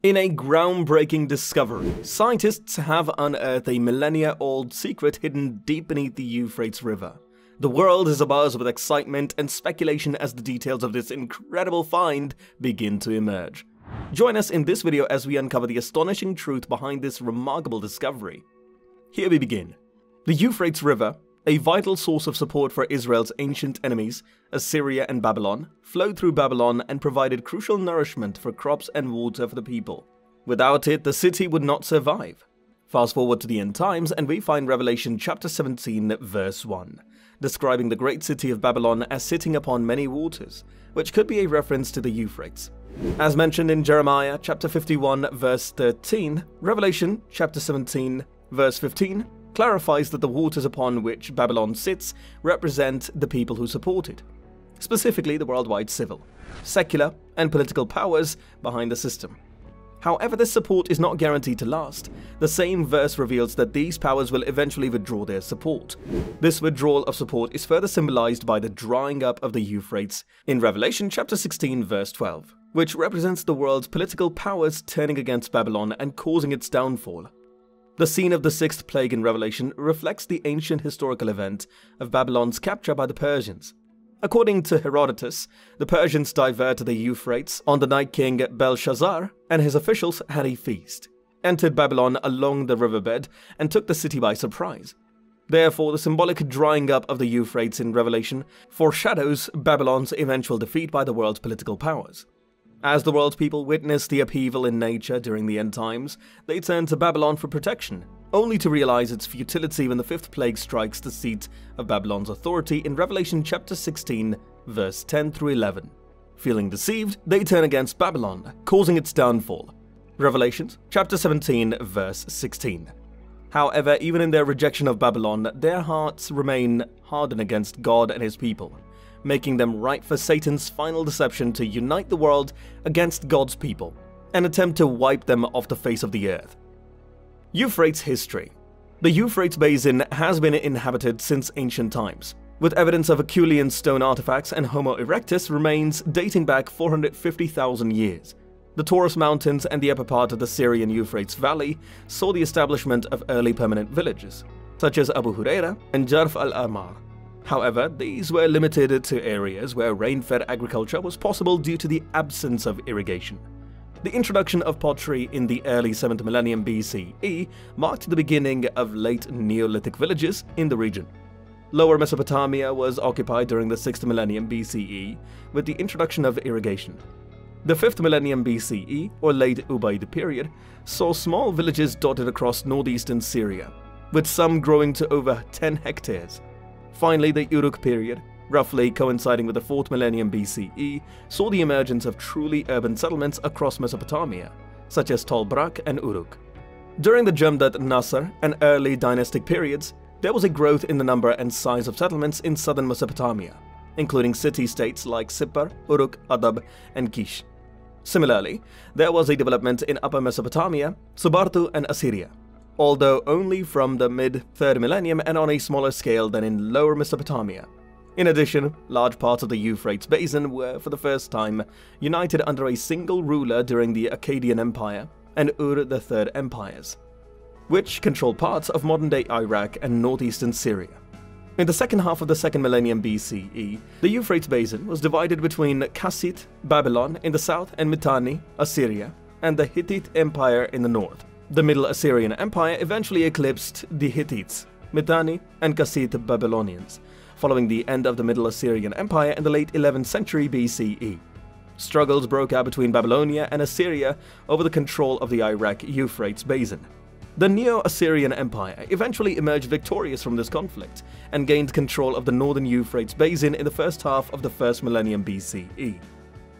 In a groundbreaking discovery, scientists have unearthed a millennia-old secret hidden deep beneath the Euphrates River. The world is abuzz with excitement and speculation as the details of this incredible find begin to emerge. Join us in this video as we uncover the astonishing truth behind this remarkable discovery. Here we begin. The Euphrates River, a vital source of support for Israel's ancient enemies, Assyria and Babylon, flowed through Babylon and provided crucial nourishment for crops and water for the people. Without it, the city would not survive. Fast forward to the end times and we find Revelation chapter 17 verse 1, describing the great city of Babylon as sitting upon many waters, which could be a reference to the Euphrates. As mentioned in Jeremiah chapter 51 verse 13, Revelation chapter 17 verse 15 clarifies that the waters upon which Babylon sits represent the people who support it, specifically the worldwide civil, secular, and political powers behind the system. However, this support is not guaranteed to last. The same verse reveals that these powers will eventually withdraw their support. This withdrawal of support is further symbolized by the drying up of the Euphrates in Revelation chapter 16 verse 12, which represents the world's political powers turning against Babylon and causing its downfall. The scene of the sixth plague in Revelation reflects the ancient historical event of Babylon's capture by the Persians. According to Herodotus, the Persians diverted the Euphrates on the night King Belshazzar and his officials had a feast, entered Babylon along the riverbed, and took the city by surprise. Therefore, the symbolic drying up of the Euphrates in Revelation foreshadows Babylon's eventual defeat by the world's political powers. As the world's people witness the upheaval in nature during the end times, they turn to Babylon for protection, only to realize its futility when the fifth plague strikes the seat of Babylon's authority in Revelation chapter 16, verse 10 through 11. Feeling deceived, they turn against Babylon, causing its downfall. Revelation chapter 17, verse 16. However, even in their rejection of Babylon, their hearts remain hardened against God and his people, making them ripe for Satan's final deception to unite the world against God's people, and attempt to wipe them off the face of the earth. Euphrates history. The Euphrates Basin has been inhabited since ancient times, with evidence of Herculean stone artifacts and Homo erectus remains dating back 450,000 years. The Taurus Mountains and the upper part of the Syrian Euphrates Valley saw the establishment of early permanent villages, such as Abu Huraira and Jarf al-Amar. However, these were limited to areas where rain-fed agriculture was possible due to the absence of irrigation. The introduction of pottery in the early 7th millennium BCE marked the beginning of late Neolithic villages in the region. Lower Mesopotamia was occupied during the 6th millennium BCE with the introduction of irrigation. The 5th millennium BCE, or late Ubaid period, saw small villages dotted across northeastern Syria, with some growing to over 10 hectares. Finally, the Uruk period, roughly coinciding with the 4th millennium BCE, saw the emergence of truly urban settlements across Mesopotamia, such as Tol Brak and Uruk. During the Jumdat Nasr and early dynastic periods, there was a growth in the number and size of settlements in southern Mesopotamia, including city-states like Sippar, Uruk, Adab, and Kish. Similarly, there was a development in upper Mesopotamia, Subartu, and Assyria, although only from the mid-3rd millennium and on a smaller scale than in lower Mesopotamia. In addition, large parts of the Euphrates Basin were, for the first time, united under a single ruler during the Akkadian Empire and Ur III empires, which controlled parts of modern-day Iraq and northeastern Syria. In the second half of the 2nd millennium BCE, the Euphrates Basin was divided between Kassit, Babylon in the south, and Mitanni, Assyria, and the Hittite Empire in the north. The Middle Assyrian Empire eventually eclipsed the Hittites, Mitanni, and Kassit Babylonians, following the end of the Middle Assyrian Empire in the late 11th century BCE. Struggles broke out between Babylonia and Assyria over the control of the Iraq-Euphrates Basin. The Neo-Assyrian Empire eventually emerged victorious from this conflict and gained control of the northern Euphrates Basin in the first half of the 1st millennium BCE.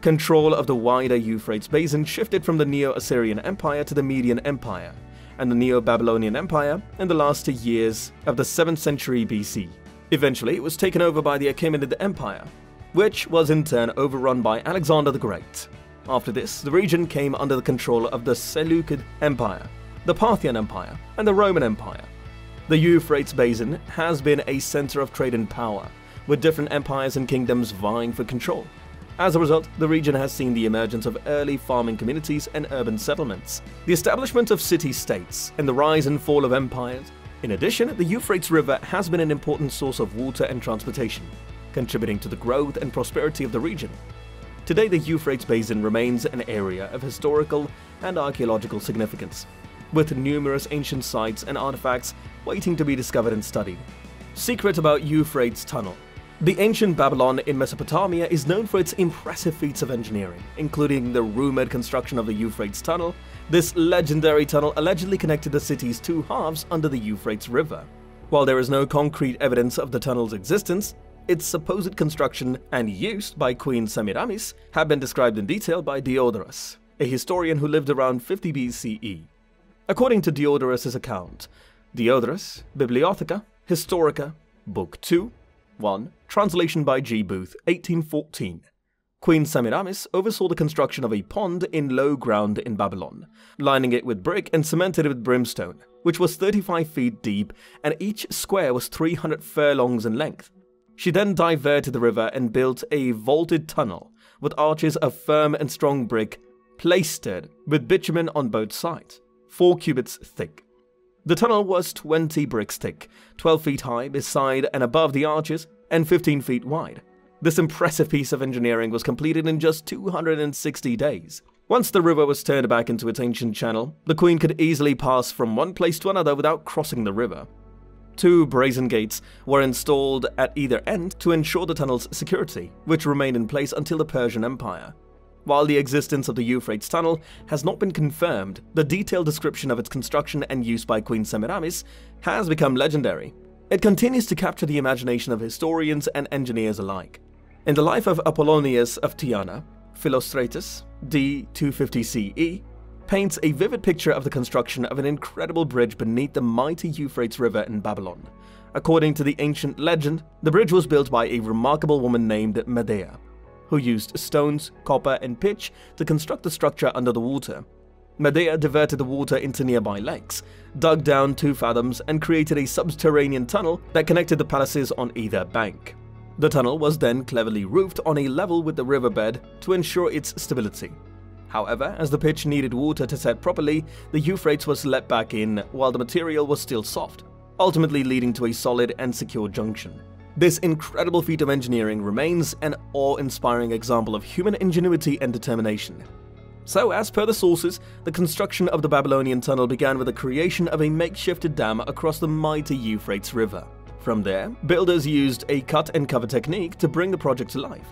Control of the wider Euphrates Basin shifted from the Neo-Assyrian Empire to the Median Empire and the Neo-Babylonian Empire in the last years of the 7th century BC. Eventually, it was taken over by the Achaemenid Empire, which was in turn overrun by Alexander the Great. After this, the region came under the control of the Seleucid Empire, the Parthian Empire, and the Roman Empire. The Euphrates Basin has been a center of trade and power, with different empires and kingdoms vying for control. As a result, the region has seen the emergence of early farming communities and urban settlements, the establishment of city-states, and the rise and fall of empires. In addition, the Euphrates River has been an important source of water and transportation, contributing to the growth and prosperity of the region. Today, the Euphrates Basin remains an area of historical and archaeological significance, with numerous ancient sites and artifacts waiting to be discovered and studied. Secret about Euphrates Tunnel. The ancient Babylon in Mesopotamia is known for its impressive feats of engineering, including the rumored construction of the Euphrates Tunnel. This legendary tunnel allegedly connected the city's two halves under the Euphrates River. While there is no concrete evidence of the tunnel's existence, its supposed construction and use by Queen Semiramis have been described in detail by Diodorus, a historian who lived around 50 BCE. According to Diodorus' account, Diodorus, Bibliotheca Historica, Book 2, 1, translation by G. Booth, 1814. Queen Semiramis oversaw the construction of a pond in low ground in Babylon, lining it with brick and cemented it with brimstone, which was 35 feet deep and each square was 300 furlongs in length. She then diverted the river and built a vaulted tunnel with arches of firm and strong brick plastered with bitumen on both sides, 4 cubits thick. The tunnel was 20 bricks thick, 12 feet high beside and above the arches, and 15 feet wide. This impressive piece of engineering was completed in just 260 days. Once the river was turned back into its ancient channel, the queen could easily pass from one place to another without crossing the river. 2 brazen gates were installed at either end to ensure the tunnel's security, which remained in place until the Persian Empire. While the existence of the Euphrates Tunnel has not been confirmed, the detailed description of its construction and use by Queen Semiramis has become legendary. It continues to capture the imagination of historians and engineers alike. In the life of Apollonius of Tyana, Philostratus, d. 250 CE, paints a vivid picture of the construction of an incredible bridge beneath the mighty Euphrates River in Babylon. According to the ancient legend, the bridge was built by a remarkable woman named Medea, who used stones, copper, and pitch to construct the structure under the water. Medea diverted the water into nearby lakes, dug down 2 fathoms, and created a subterranean tunnel that connected the palaces on either bank. The tunnel was then cleverly roofed on a level with the riverbed to ensure its stability. However, as the pitch needed water to set properly, the Euphrates was let back in while the material was still soft, ultimately leading to a solid and secure junction. This incredible feat of engineering remains an awe-inspiring example of human ingenuity and determination. So, as per the sources, the construction of the Babylonian tunnel began with the creation of a makeshift dam across the mighty Euphrates River. From there, builders used a cut-and-cover technique to bring the project to life.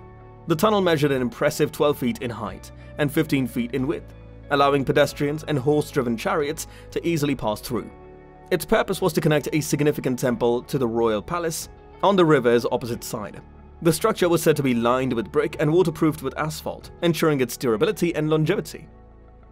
The tunnel measured an impressive 12 feet in height and 15 feet in width, allowing pedestrians and horse-driven chariots to easily pass through. Its purpose was to connect a significant temple to the royal palace on the river's opposite side. The structure was said to be lined with brick and waterproofed with asphalt, ensuring its durability and longevity.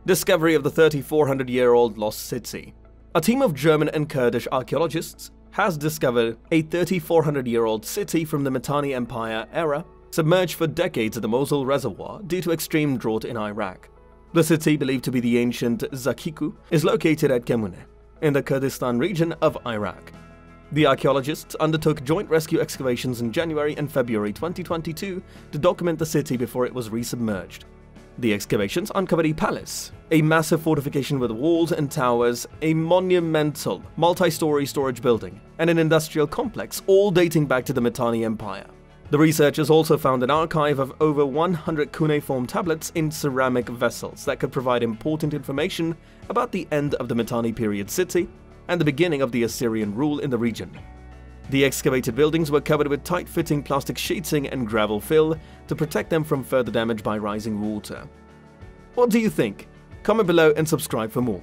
Discovery of the 3,400-year-old lost city. A team of German and Kurdish archaeologists has discovered a 3,400-year-old city from the Mitanni Empire era, submerged for decades at the Mosul Reservoir due to extreme drought in Iraq. The city, believed to be the ancient Zakiku, is located at Kemuneh, in the Kurdistan region of Iraq. The archaeologists undertook joint rescue excavations in January and February 2022 to document the city before it was resubmerged. The excavations uncovered a palace, a massive fortification with walls and towers, a monumental multi-story storage building, and an industrial complex, all dating back to the Mitanni Empire. The researchers also found an archive of over 100 cuneiform tablets in ceramic vessels that could provide important information about the end of the Mitanni period city and the beginning of the Assyrian rule in the region. The excavated buildings were covered with tight-fitting plastic sheeting and gravel fill to protect them from further damage by rising water. What do you think? Comment below and subscribe for more.